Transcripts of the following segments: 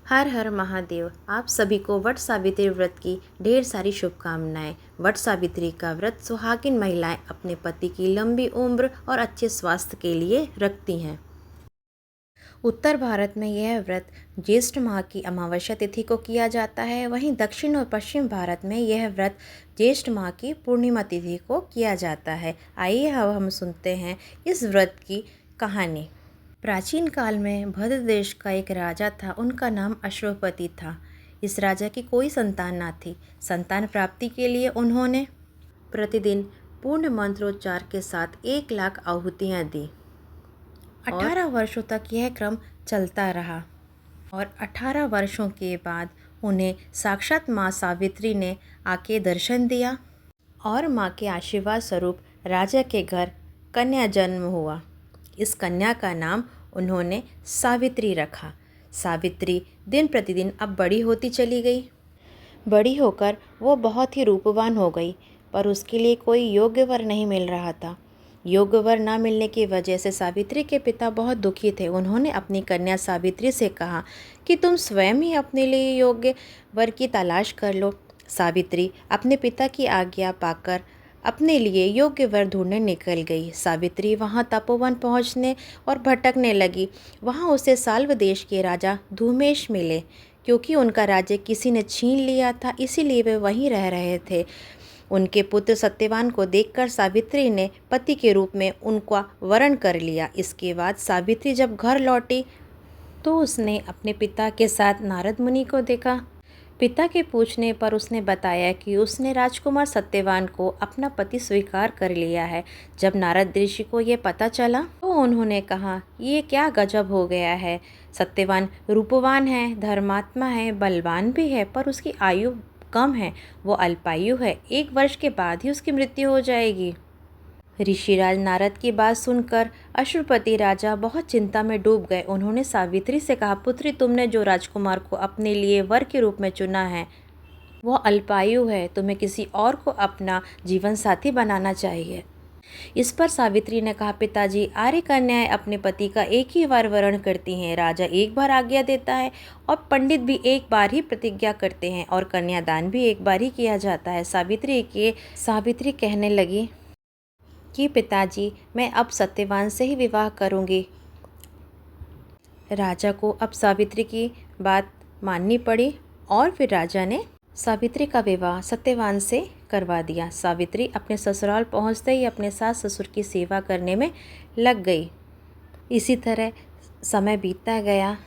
हर हर महादेव। आप सभी को वट सावित्री व्रत की ढेर सारी शुभकामनाएं। वट सावित्री का व्रत सुहागिन महिलाएं अपने पति की लंबी उम्र और अच्छे स्वास्थ्य के लिए रखती हैं। उत्तर भारत में यह व्रत ज्येष्ठ माह की अमावस्या तिथि को किया जाता है। वहीं दक्षिण और पश्चिम भारत में यह व्रत ज्येष्ठ माह की पूर्णिमा तिथि को किया जाता है। आइए अब हम सुनते हैं इस व्रत की कहानी। प्राचीन काल में भद्र देश का एक राजा था। उनका नाम अश्वपति था। इस राजा की कोई संतान न थी। संतान प्राप्ति के लिए उन्होंने प्रतिदिन पूर्ण मंत्रोच्चार के साथ 1,00,000 आहुतियाँ दी। 18 वर्षों तक यह क्रम चलता रहा और 18 वर्षों के बाद उन्हें साक्षात माँ सावित्री ने आके दर्शन दिया और माँ के आशीर्वाद स्वरूप राजा के घर कन्या जन्म हुआ। इस कन्या का नाम उन्होंने सावित्री रखा। सावित्री दिन प्रतिदिन अब बड़ी होती चली गई। बड़ी होकर वो बहुत ही रूपवान हो गई, पर उसके लिए कोई योग्य वर नहीं मिल रहा था। योग्य वर न मिलने की वजह से सावित्री के पिता बहुत दुखी थे। उन्होंने अपनी कन्या सावित्री से कहा कि तुम स्वयं ही अपने लिए योग्य वर की तलाश कर लो। सावित्री अपने पिता की आज्ञा पाकर अपने लिए योग्य वर ढूंढने निकल गई। सावित्री वहां तपोवन पहुंचने और भटकने लगी। वहां उसे साल्व देश के राजा धूमेश मिले। क्योंकि उनका राज्य किसी ने छीन लिया था, इसीलिए वे वहीं रह रहे थे। उनके पुत्र सत्यवान को देखकर सावित्री ने पति के रूप में उनका वरण कर लिया। इसके बाद सावित्री जब घर लौटी तो उसने अपने पिता के साथ नारद मुनि को देखा। पिता के पूछने पर उसने बताया कि उसने राजकुमार सत्यवान को अपना पति स्वीकार कर लिया है। जब नारद ऋषि को ये पता चला तो उन्होंने कहा, ये क्या गजब हो गया है। सत्यवान रूपवान है, धर्मात्मा है, बलवान भी है, पर उसकी आयु कम है। वो अल्पायु है। 1 वर्ष के बाद ही उसकी मृत्यु हो जाएगी। ऋषिराज नारद की बात सुनकर अश्वपति राजा बहुत चिंता में डूब गए। उन्होंने सावित्री से कहा, पुत्री, तुमने जो राजकुमार को अपने लिए वर के रूप में चुना है वो अल्पायु है। तुम्हें किसी और को अपना जीवन साथी बनाना चाहिए। इस पर सावित्री ने कहा, पिताजी, आर्य कन्याएं अपने पति का एक ही बार वरण करती हैं। राजा एक बार आज्ञा देता है और पंडित भी एक बार ही प्रतिज्ञा करते हैं और कन्यादान भी एक बार ही किया जाता है। सावित्री कहने लगी कि पिताजी, मैं अब सत्यवान से ही विवाह करूंगी। राजा को अब सावित्री की बात माननी पड़ी और फिर राजा ने सावित्री का विवाह सत्यवान से करवा दिया। सावित्री अपने ससुराल पहुंचते ही अपने सास ससुर की सेवा करने में लग गई। इसी तरह समय बीतता गया।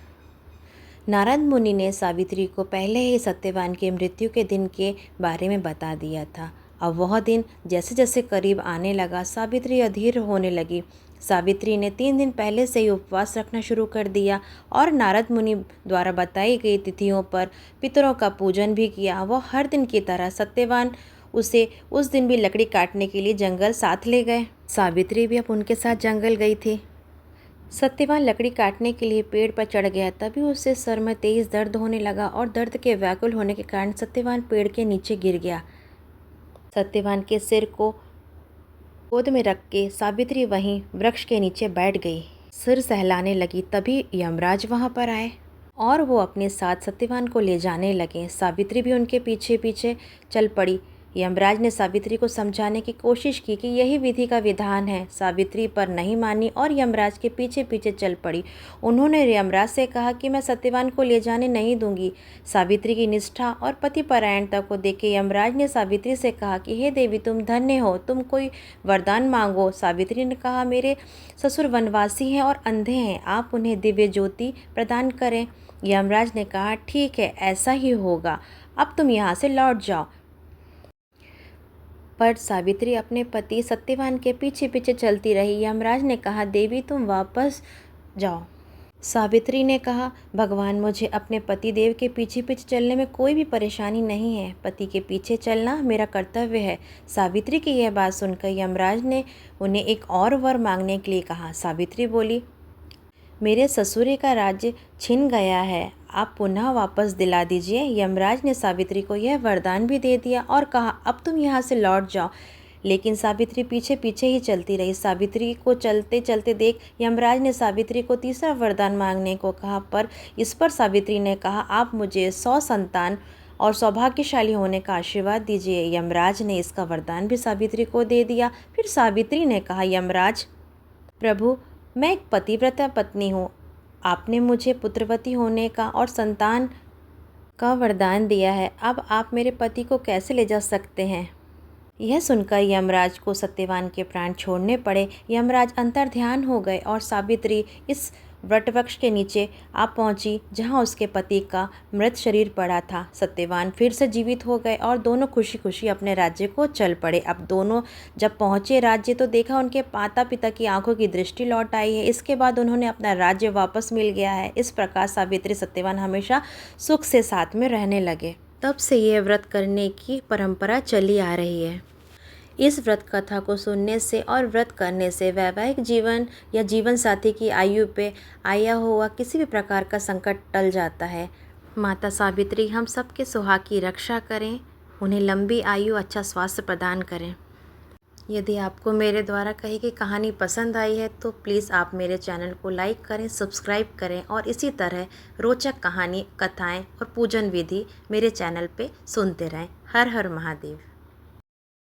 नारद मुनि ने सावित्री को पहले ही सत्यवान की मृत्यु के दिन के बारे में बता दिया था। अब वह दिन जैसे जैसे करीब आने लगा, सावित्री अधीर होने लगी। सावित्री ने 3 दिन पहले से ही उपवास रखना शुरू कर दिया और नारद मुनि द्वारा बताई गई तिथियों पर पितरों का पूजन भी किया। वह हर दिन की तरह सत्यवान उसे उस दिन भी लकड़ी काटने के लिए जंगल साथ ले गए। सावित्री भी अब उनके साथ जंगल गई थी। सत्यवान लकड़ी काटने के लिए पेड़ पर चढ़ गया। तभी उससे सर में तेज दर्द होने लगा और दर्द के व्याकुल होने के कारण सत्यवान पेड़ के नीचे गिर गया। सत्यवान के सिर को गोद में रख के सावित्री वहीं वृक्ष के नीचे बैठ गई, सिर सहलाने लगी। तभी यमराज वहां पर आए और वो अपने साथ सत्यवान को ले जाने लगे। सावित्री भी उनके पीछे पीछे चल पड़ी। यमराज ने सावित्री को समझाने की कोशिश की कि यही विधि का विधान है। सावित्री पर नहीं मानी और यमराज के पीछे पीछे चल पड़ी। उन्होंने यमराज से कहा कि मैं सत्यवान को ले जाने नहीं दूंगी। सावित्री की निष्ठा और पतिपरायणता को देख के यमराज ने सावित्री से कहा कि हे देवी, तुम धन्य हो, तुम कोई वरदान मांगो। सावित्री ने कहा, मेरे ससुर वनवासी हैं और अंधे हैं, आप उन्हें दिव्य ज्योति प्रदान करें। यमराज ने कहा, ठीक है, ऐसा ही होगा, अब तुम यहाँ से लौट जाओ। पर सावित्री अपने पति सत्यवान के पीछे पीछे चलती रही। यमराज ने कहा, देवी, तुम वापस जाओ। सावित्री ने कहा, भगवान, मुझे अपने पति देव के पीछे पीछे चलने में कोई भी परेशानी नहीं है। पति के पीछे चलना मेरा कर्तव्य है। सावित्री की यह बात सुनकर यमराज ने उन्हें एक और वर मांगने के लिए कहा। सावित्री बोली, मेरे ससुर का राज्य छिन गया है, आप पुनः वापस दिला दीजिए। यमराज ने सावित्री को यह वरदान भी दे दिया और कहा, अब तुम यहाँ से लौट जाओ। लेकिन सावित्री पीछे पीछे ही चलती रही। सावित्री को चलते चलते देख यमराज ने सावित्री को तीसरा वरदान मांगने को कहा, पर इस पर सावित्री ने कहा, आप मुझे 100 संतान और सौभाग्यशाली होने का आशीर्वाद दीजिए। यमराज ने इसका वरदान भी सावित्री को दे दिया। फिर सावित्री ने कहा, यमराज प्रभु, मैं एक पतिव्रता पत्नी हूँ। आपने मुझे पुत्रवती होने का और संतान का वरदान दिया है। अब आप मेरे पति को कैसे ले जा सकते हैं? यह सुनकर यमराज को सत्यवान के प्राण छोड़ने पड़े। यमराज अंतर्ध्यान हो गए और सावित्री इस वटवृक्ष के नीचे आ पहुंची जहां उसके पति का मृत शरीर पड़ा था। सत्यवान फिर से जीवित हो गए और दोनों खुशी खुशी अपने राज्य को चल पड़े। अब दोनों जब पहुंचे राज्य तो देखा उनके माता पिता की आंखों की दृष्टि लौट आई है। इसके बाद उन्होंने अपना राज्य वापस मिल गया है। इस प्रकार सावित्री सत्यवान हमेशा सुख से साथ में रहने लगे। तब से यह व्रत करने की परंपरा चली आ रही है। इस व्रत कथा को सुनने से और व्रत करने से वैवाहिक जीवन या जीवन साथी की आयु पे आया हुआ किसी भी प्रकार का संकट टल जाता है। माता सावित्री हम सबके सुहाग की रक्षा करें, उन्हें लंबी आयु, अच्छा स्वास्थ्य प्रदान करें। यदि आपको मेरे द्वारा कही गई कहानी पसंद आई है तो प्लीज़ आप मेरे चैनल को लाइक करें, सब्सक्राइब करें और इसी तरह रोचक कहानी, कथाएं और पूजन विधि मेरे चैनल पे सुनते रहें। हर हर महादेव।